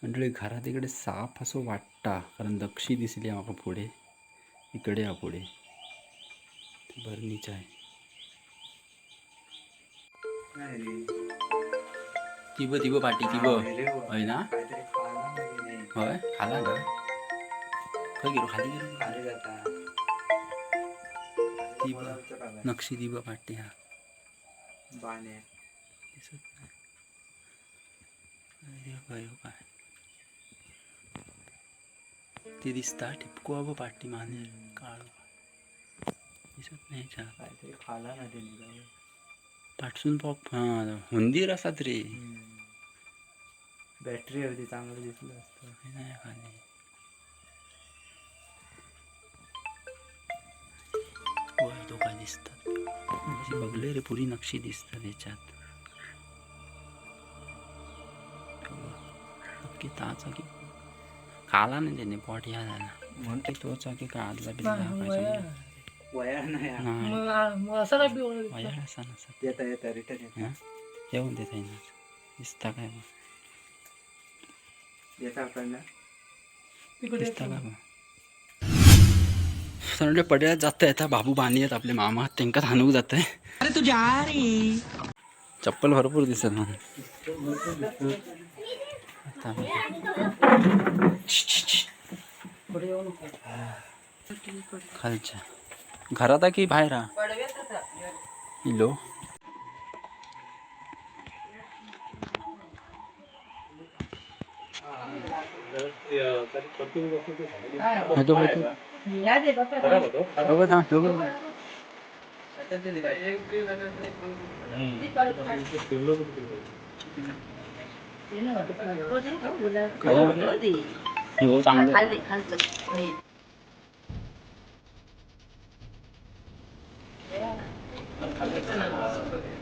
मंडळी घरात इकडे साप असं वाटता कारण दक्षी दिसली म्हाका पुढे. इकडे हा पुढे भरणीच्या आहे तिब तिब पाटी तिब होय ना होय खाला ना खय गेलो खाली गेलो तिब नक्षी तिब पाटी हा बाणे दिसत नाही काय ती दिसता टिपको अब पाटी माने काळ दिसत नाही काहीतरी खाला ना ते निघाले पाठसून पॉक हुंदीर असतात रे बॅटरी होती चांगलं दिसलं असतं नाही खाली होय तो काय दिसतात बघले रे पुरी नक्षी दिसतात याच्यात नक्की ताचा की खाला नाही त्याने पोट या झाला म्हणते तोचा की काय आदला बिल्ला वया नाही वयाळ असा नसत येता येता रिटर्न येता येऊन देत आहे ना दिसता काय मग येता आपल्याला दिसता का मग सगळे पड्यात जात येता बाबू बाणी आहेत आपले मामा त्यांका हाणूक जात आहे अरे तू जा रे चप्पल भरपूर दिसत मग खालच्या घरात की बाहेर इलो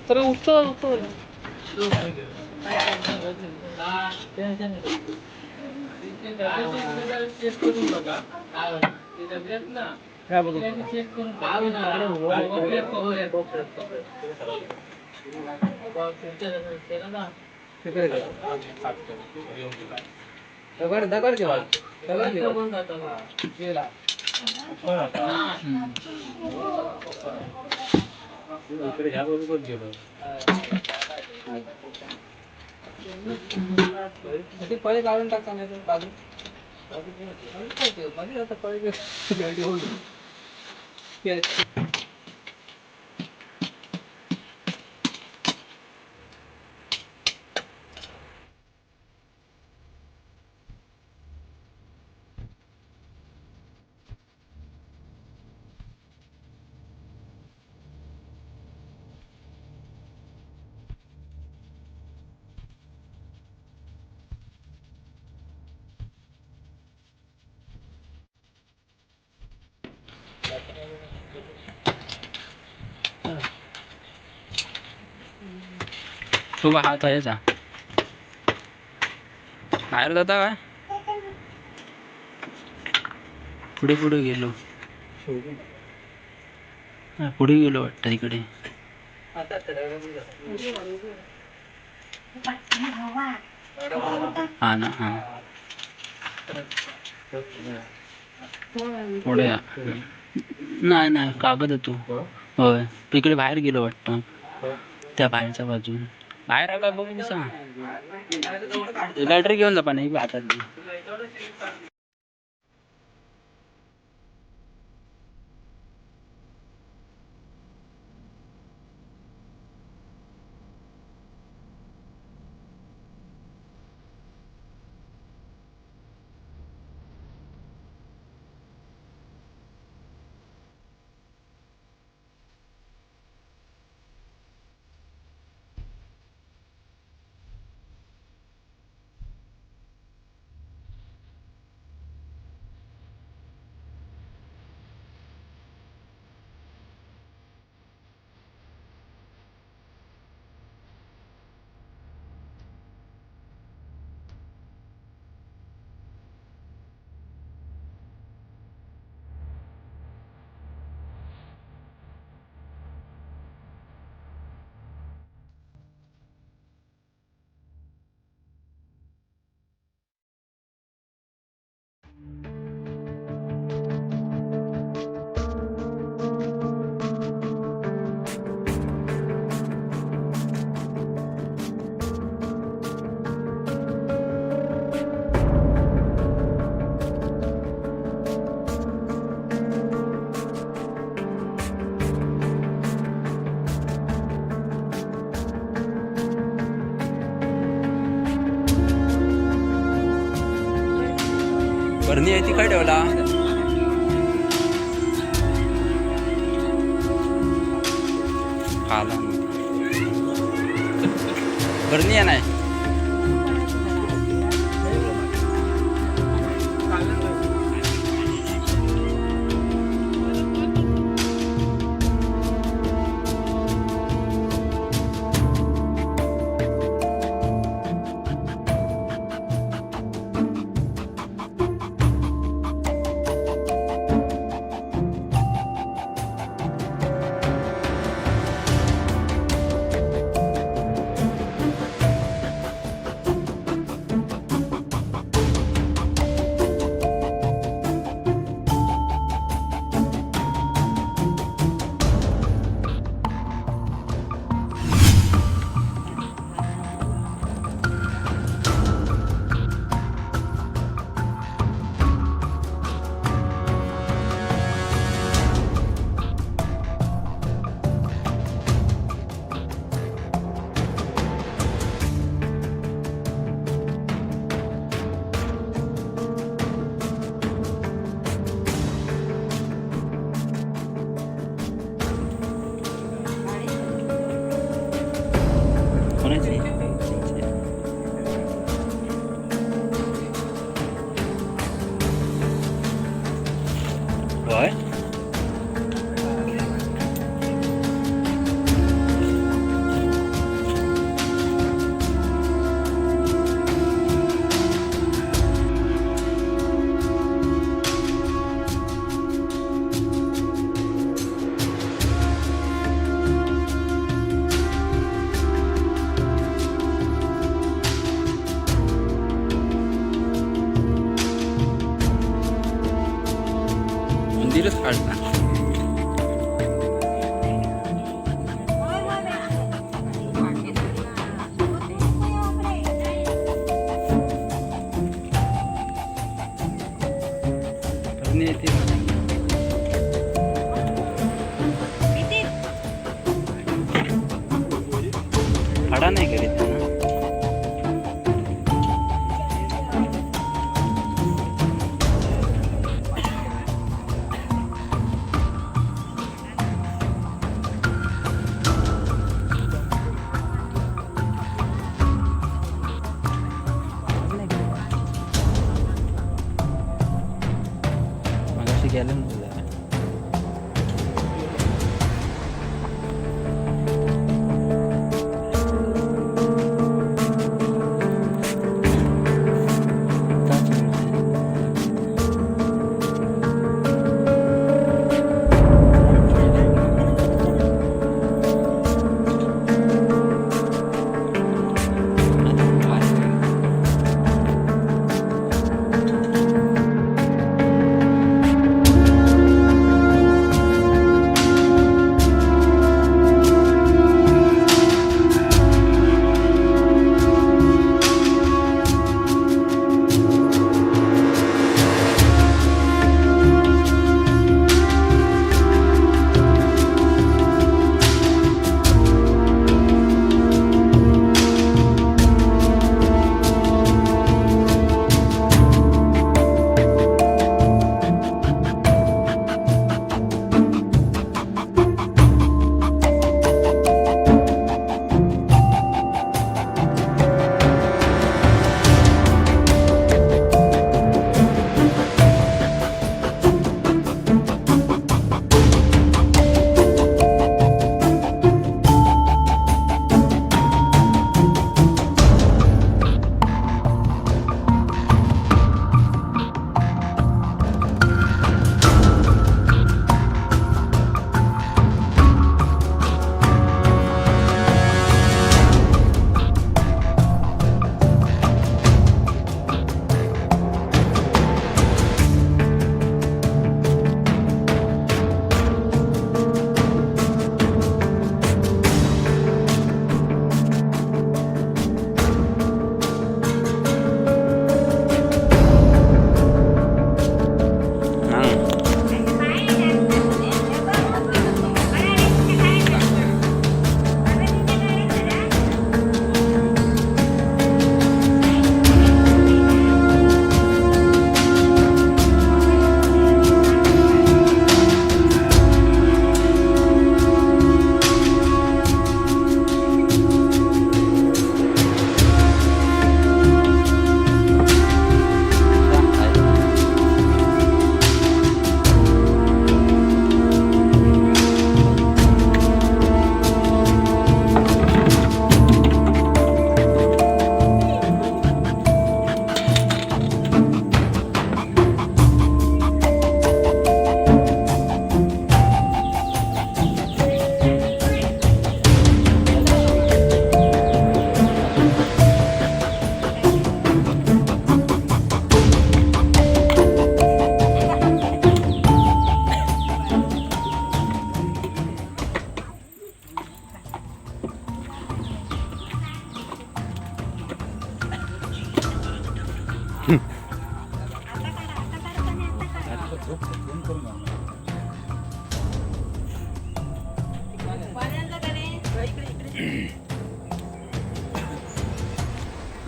तर उत्तर पळे काढून टाका नाही तर बाजू मध्ये आता पळे तू हात आहे जा बाहेर जाता काय पुढे पुढे गेलो पुढे गेलो वाटतं तिकडे हा ना हा पुढे नाही नाही कागद तू होय तिकडे बाहेर गेलो वाटतं त्या बाहेरच्या बाजून बाहेर आला बघून सांग बॅटरी घेऊन जा पण हातात भरणी आहे ती काय ठेवला खाला भरणी आहे नाही कोणाची होय मंदिरच काढला भरणी येते भाडा नाही करीत ना मगाशी गेलं ना तुला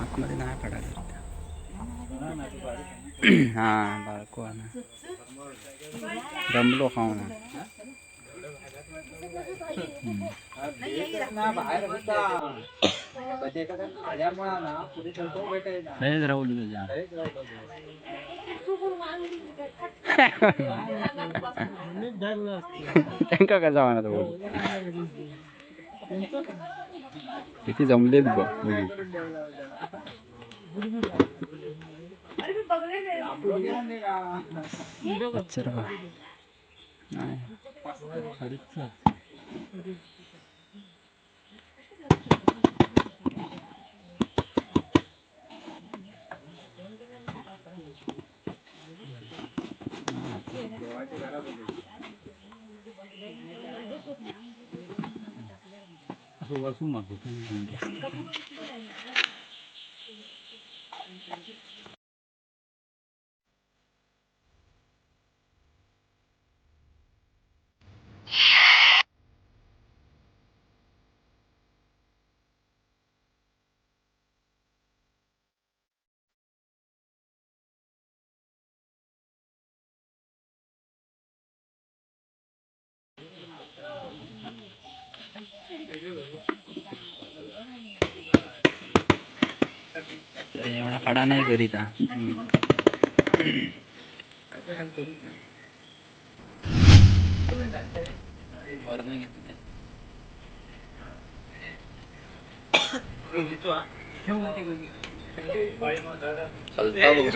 आतमध्ये नाही पडायला हा बाळको ना रमलो खाऊ ना लयच राहुल तुझ्या त्यांका कसा म्हणा तो किती जमलेत बघ बसून मागतो एवढा फाडा नाही करीत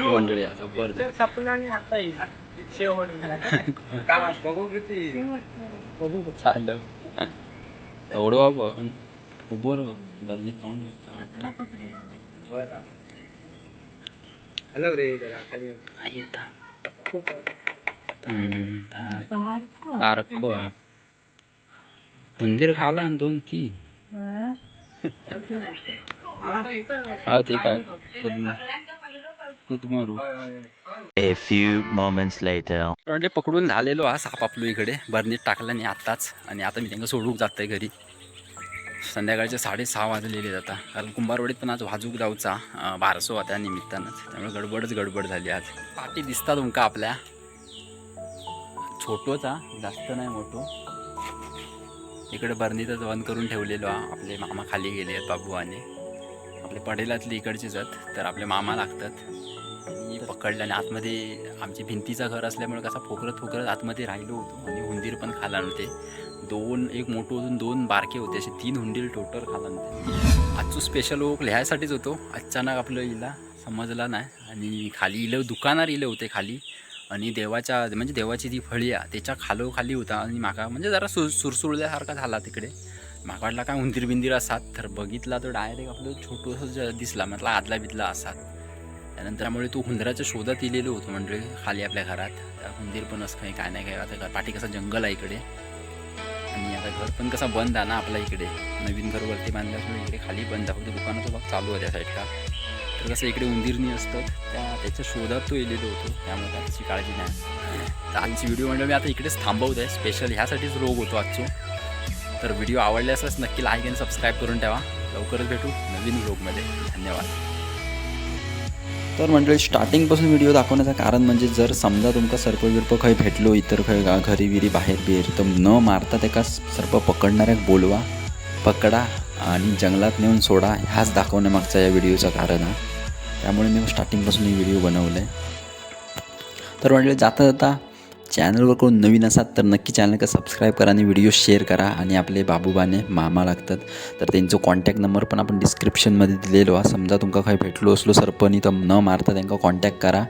मंडळी चाललं एवढं बाबा बरं हॅलो रे मंदिर खाला आणि 2 की हा ठीक आहे मारू A few moments later. म्हणजे पकडून झालेलो हा साप आपलो इकडे बरणीत टाकला नाही आत्ताच आणि आता मी त्यांना सोडूक जातोय घरी संध्याकाळचे 6:30 वाजलेले आता कारण कुंभारवाडीत पण आज वाजूक जाऊचा बारसो त्या निमित्तानंच त्यामुळे गडबड झाली आज पाठी दिसता तुमका आपल्या छोटोच जास्त नाही मोठो इकडे बरणीतच बंद करून ठेवलेलो आपले मामा खाली गेले आहेत बाबू आणि आपले पडेलातली इकडचीच आहेत तर आपले मामा लागतात आणि पकडले आणि आतमध्ये आमची भिंतीचं घर असल्यामुळे कसा फोकरत आतमध्ये राहिलो होतो आणि हुंदीर पण खाला नव्हते 2 एक मोठं होऊन 2 बारके होते असे 3 हुंडीर टोटल खाला नव्हते आजचं स्पेशल ओक लिहायसाठीच होतो अचानक आपलं इला समजला नाही आणि खाली इलं दुकानावर इलं होते खाली आणि देवाची ती फळी आहे त्याच्या खाली होता आणि माका म्हणजे जरा सुरसुरल्यासारखा झाला तिकडे माका वाटला काय उंदीर बिंदीर असात तर बघितला तो डायरेक्ट आपलं छोटंसं दिसला म्हटलं आदला बिदला असात त्यानंतर त्यामुळे तो हुंदराच्या शोधात इलेलो होतो म्हणजे खाली आपल्या घरात हुंदीर पण असं काही काय नाही काय आता पाठी कसं जंगल आहे इकडे आणि आता घर पण कसं बंद आहे ना आपल्या इकडे नवीन घर वरती बांधल्यामुळे इकडे खाली बंद आहे दुकानाचा भाग चालू आहे त्या साईडला तर कसं इकडे उंदीरनी असतात त्याच्या शोधात तो इलेलो होतो त्यामुळे त्याची काळजी नाही तर आजची व्हिडिओ म्हणजे मी आता इकडेच थांबवत आहे स्पेशल ह्यासाठीच रोग होतो आजचो तर व्हिडिओ आवडले असल्यास नक्की लाईक आणि सबस्क्राईब करून ठेवा लवकरच भेटू नवीन व्लॉगमध्ये धन्यवाद तर मंडळी स्टार्टिंगपासून व्हिडिओ दाखवण्याचं कारण म्हणजे जर समजा तुमका सर्प विर्प खंय भेटलो इतर खंय घरी विरी बाहेर बिर तर न मारता त्याका सर्प पकडणाऱ्याक बोलवा पकडा आणि जंगलात नेऊन सोडा ह्याच दाखवण्यामागचा या व्हिडिओचं कारण आहे त्यामुळे मी स्टार्टिंगपासून ही व्हिडिओ बनवलं आहे तर मंडळी जाता जाता चॅनलवर कोण नवीन असाल तर नक्की चॅनलला सबस्क्राईब करा आणि व्हिडिओ शेअर करा आणि आपले बाबूबाने मामा लागतात तर त्यांचा कॉन्टॅक्ट नंबर पण आपण डिस्क्रिप्शनमध्ये दिलेलो आहे समजा तुमका काही भेटलो असलो सर्पनी तर न मारता त्यांना कॉन्टॅक्ट करा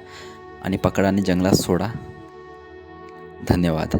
आणि पकडा आणि जंगलात सोडा धन्यवाद